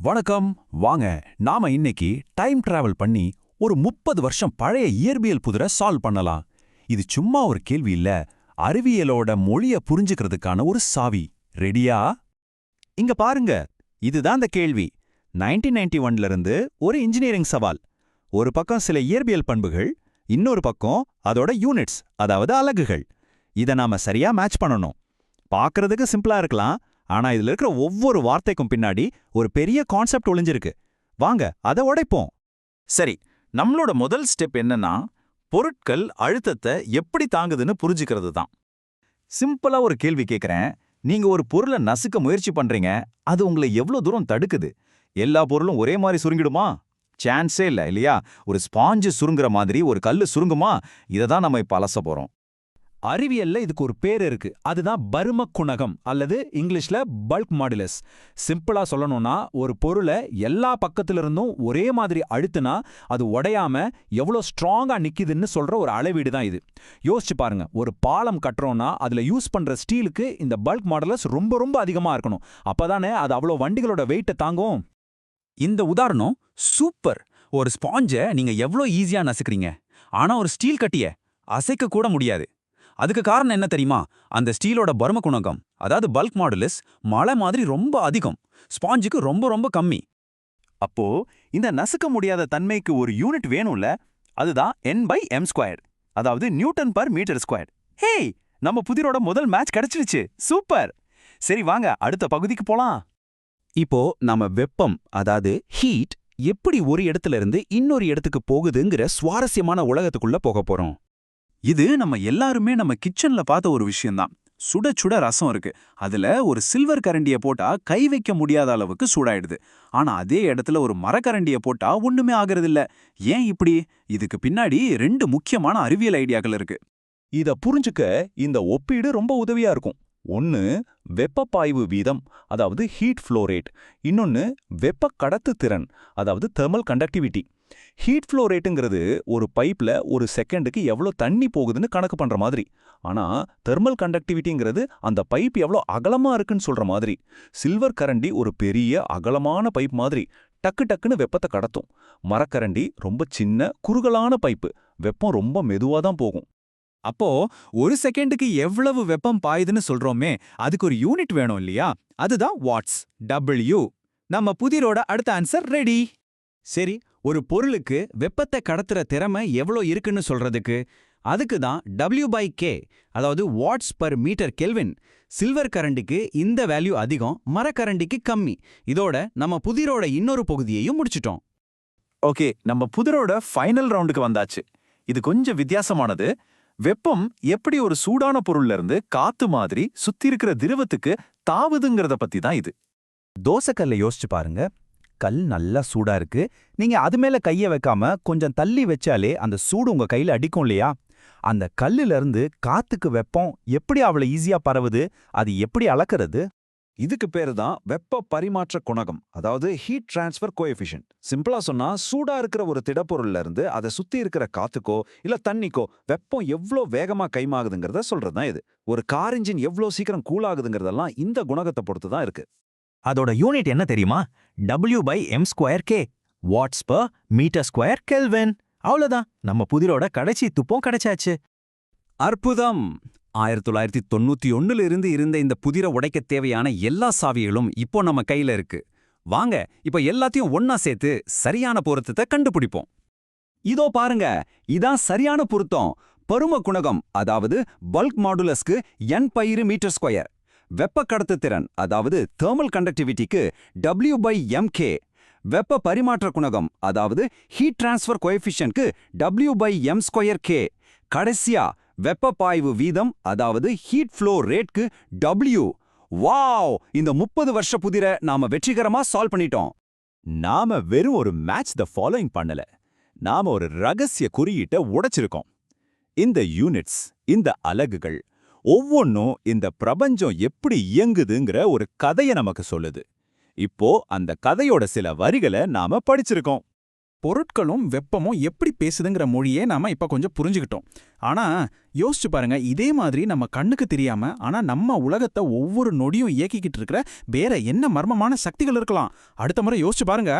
வணக்கம். வாங்க நாம இன்னைக்கு டைம் டிராவல் பண்ணி ஒரு 30 வருஷம் பழைய இயற்பியல் புதிரை சால்வ் பண்ணலாம். இது சும்மா ஒரு கேள்வி இல்ல, அறிவியலோட மொழிய புரிஞ்சுக்கிறதுக்கான ஒரு சாவி. ரெடியா? இங்க பாருங்க, இதுதான் அந்த கேள்வி. 1991ல இருந்து ஒரு இன்ஜினியரிங் சவால். ஒரு பக்கம் சில இயற்பியல் பண்புகள், இன்னொரு பக்கம் அதோட யூனிட்ஸ், அதாவது அலகுகள். இத நாம சரியா மேட்ச் பண்ணணும். பார்க்கறதுக்கு சிம்பிளா இருக்கலாம், ஆனா இதுல இருக்கிற ஒவ்வொரு வார்த்தைக்கும் பின்னாடி ஒரு பெரிய கான்செப்ட் ஒளிஞ்சிருக்கு. வாங்க அதை உடைப்போம். சரி, நம்மளோட முதல் ஸ்டெப் என்னன்னா, பொருட்கள் அழுத்தத்தை எப்படி தாங்குதுன்னு புரிஞ்சுக்கிறது தான். சிம்பிளா ஒரு கேள்வி கேட்கறேன். நீங்க ஒரு பொருளை நசுக்க முயற்சி பண்றீங்க, அது உங்களை எவ்வளவு தூரம் தடுக்குது? எல்லா பொருளும் ஒரே மாதிரி சுருங்கிடுமா? சான்ஸே இல்ல, இல்லையா? ஒரு ஸ்பாஞ்சு சுருங்குற மாதிரி ஒரு கல்லு சுருங்குமா? இதை தான் நம்ம இப்ப அலச போறோம். அறிவியல்ல இதுக்கு ஒரு பேர் இருக்கு. அதுதான் பரும குணகம், அல்லது இங்கிலீஷ்ல பல்க் மாடுலஸ். சிம்பிளா சொல்லணும்னா, ஒரு பொருளை எல்லா பக்கத்துல இருந்தும் ஒரே மாதிரி அழுத்துனா அது உடையாம எவ்வளவு ஸ்ட்ராங்கா நிக்குதுன்னு சொல்ற ஒரு அளவீடு தான் இது. யோசிச்சு பாருங்க, ஒரு பாலம் கட்டுறோம்னா அதுல யூஸ் பண்ற ஸ்டீலுக்கு இந்த பல்க் மாடுலஸ் ரொம்ப ரொம்ப அதிகமா இருக்கணும். அப்பதானே அது அவ்வளோ வண்டிகளோட வெயிட்டை தாங்கும். இந்த உதாரணம் சூப்பர். ஒரு ஸ்பாஞ்சை நீங்க எவ்வளோ ஈஸியா நசுக்கிறீங்க, ஆனா ஒரு ஸ்டீல் கட்டிய அசைக்க கூட முடியாது. அதுக்கு காரணம் என்ன தெரியுமா? அந்த ஸ்டீலோட பரும குணகம், அதாவது பல்க் மாடுலஸ், மலை மாதிரி ரொம்ப அதிகம், ஸ்பாஞ்சுக்கு ரொம்ப ரொம்ப கம்மி. அப்போ இந்த நசுக்க முடியாத தன்மைக்கு ஒரு யூனிட் வேணும்ல, அதுதான் N/m², அதாவது newton per metre square. Hey, நம்ம புதிரோட முதல் மேட்ச் கிடைச்சிருச்சு. சூப்பர். சரி வாங்க அடுத்த பகுதிக்கு போலாம். இப்போ நம்ம வெப்பம், அதாவது ஹீட், எப்படி ஒரு இடத்துல இருந்து இன்னொரு இடத்துக்கு போகுதுங்கிற சுவாரஸ்யமான உலகத்துக்குள்ள போக போறோம். இது நம்ம எல்லாருமே நம்ம கிச்சன்ல பார்த்த ஒரு விஷயம்தான். சுட சுட ரசம் இருக்கு, அதுல ஒரு சில்வர் கரண்டிய போட்டா கை வைக்க முடியாத அளவுக்கு சூடாயிடுது. ஆனா அதே இடத்துல ஒரு மரக்கரண்டிய போட்டா ஒண்ணுமே ஆகிறது இல்ல. ஏன் இப்படி? இதுக்கு பின்னாடி ரெண்டு முக்கியமான அறிவியல் ஐடியாக்கள் இருக்கு. இத புரிஞ்சுக்க இந்த ஒப்பீடு ரொம்ப உதவியா இருக்கும். ஒன்னு வெப்ப பாய்வு வீதம், அதாவது ஹீட் ஃப்ளோ ரேட். இன்னொன்னு வெப்ப கடத்து திறன், அதாவது தெர்மல் கண்டக்டிவிட்டி. ஹீட் ஃப்ளோ ரேட்டுங்கிறது ஒரு பைப்ல ஒரு செகண்டுக்கு எவ்வளோ தண்ணி போகுதுன்னு கணக்கு பண்ற மாதிரி. ஆனா தெர்மல் கண்டக்டிவிட்டிங்கிறது அந்த பைப் எவ்வளோ அகலமா இருக்குன்னு சொல்ற மாதிரி. சில்வர் கரண்டி ஒரு பெரிய அகலமான பைப் மாதிரி டக்கு டக்குன்னு வெப்பத்தை கடத்தும். மரக்கரண்டி ரொம்ப சின்ன குறுகலான பைப்பு, வெப்பம் ரொம்ப மெதுவா தான் போகும். அப்போ ஒரு செகண்டுக்கு எவ்வளவு வெப்பம் பாயுதுன்னு சொல்றோமே, அதுக்கு ஒரு யூனிட் வேணும் இல்லையா? அதுதான் வாட்ஸ். W. நம்ம புதிரோட அடுத்த ஆன்சர் ரெடி. சரி, ஒரு பொருளுக்கு வெப்பத்தை கடத்துற திறமை எவ்வளோ இருக்குன்னு சொல்றதுக்கு அதுக்கு தான் W/K, அதாவது watts per metre kelvin. Silver கரண்டிக்கு இந்த வேல்யூ அதிகம், மரக்கரண்டிக்கு கம்மி. இதோட நம்ம புதிரோட இன்னொரு பகுதியையும் முடிச்சிட்டோம். ஓகே, நம்ம புதிரோட ஃபைனல் ரவுண்டுக்கு வந்தாச்சு. இது கொஞ்சம் வித்தியாசமானது. வெப்பம் எப்படி ஒரு சூடான பொருள்ல இருந்து காத்து மாதிரி சுத்தி இருக்கிற திரவத்துக்கு தாவுதுங்கிறத பத்தி தான் இது. தோசைக்கல்லை யோசிச்சு பாருங்க. கல் நல்லா சூடா இருக்கு. நீங்க அது மேல கைய வைக்காம கொஞ்சம் தள்ளி வச்சாலே அந்த சூடு உங்க கையில அடிக்கும் இல்லையா? அந்த கல்லுல இருந்து காத்துக்கு வெப்பம் எப்படி அவ்வளவு ஈஸியா பரவுது? அது எப்படி அளக்கிறது? இதுக்கு பேரு தான் வெப்ப பரிமாற்ற குணகம், அதாவது ஹீட் டிரான்ஸ்ஃபர் கோஎஃபிஷியன்ட். சிம்பிளா சொன்னா, சூடா இருக்கிற ஒரு திடப்பொருள்ல இருந்து அதை சுத்தி இருக்கிற காத்துக்கோ இல்ல தண்ணிக்கோ வெப்பம் எவ்வளோ வேகமா கைமாகுதுங்கிறத சொல்றதுதான் இது. ஒரு கார் இன்ஜின் எவ்வளோ சீக்கிரம் கூல் ஆகுதுங்கிறதெல்லாம் இந்த குணகத்தை பொறுத்து தான் இருக்கு. அதோட யூனிட் என்ன தெரியுமா? W/m²K, watts per metre square kelvin. அவ்வளவுதான், நம்ம புதிரோட கடைசி துப்பம் கிடைச்சாச்சு. அற்புதம். 1991ல இருந்து இருந்த இந்த புதிரை உடைக்க தேவையான எல்லா சாவிகளும் இப்போ நம்ம கையில இருக்கு. வாங்க இப்ப எல்லாத்தையும் ஒன்னா சேர்த்து சரியான பொருத்தத்தை கண்டுபிடிப்போம். இதோ பாருங்க, இதான் சரியான பொருத்தம். பரும குணகம், அதாவது பல்க் மாடுலஸ்க்கு N/மீட்டர் ஸ்கொயர். வெப்ப கடத்து திறன், அதாவது தெர்மல் கண்டக்டிவிட்டிக்கு W/mK. வெப்ப பரிமாற்ற குணகம், அதாவது ஹீட் டிரான்ஸ்ஃபர் கோஎஃபிஷியன்ட்க்கு W/m²K. கடைசியா வெப்ப பாய்வு வீதம், அதாவது ஹீட் ஃப்ளோ ரேட்க்கு W. வாவ், இந்த 30 வருஷ புதிரை நாம வெற்றிகரமா சால்வ் பண்ணிட்டோம். நாம வெறும் ஒரு மேட்ச் த ஃபாலோயிங் பண்ணல, நாம ஒரு ரகசிய குறியீட்டை உடைச்சிருக்கோம். இந்த யூனிட்ஸ், இந்த அலகுகள் ஒவ்வொன்னும் இந்த பிரபஞ்சம் எப்படி இயங்குதுங்கிற ஒரு கதையை நமக்கு சொல்லுது. இப்போ அந்த கதையோட சில வரிகளை நாம படிச்சிருக்கோம். பொருட்களும் வெப்பமும் எப்படி பேசுதுங்கிற மொழியே நாம இப்ப கொஞ்சம் புரிஞ்சுக்கிட்டோம். ஆனா யோசிச்சு பாருங்க, இதே மாதிரி நம்ம கண்ணுக்கு தெரியாம ஆனா நம்ம உலகத்தை ஒவ்வொரு நொடியும் இயக்கிக்கிட்டு இருக்கிற வேற என்ன மர்மமான சக்திகள் இருக்கலாம்? அடுத்த முறை யோசிச்சு பாருங்க.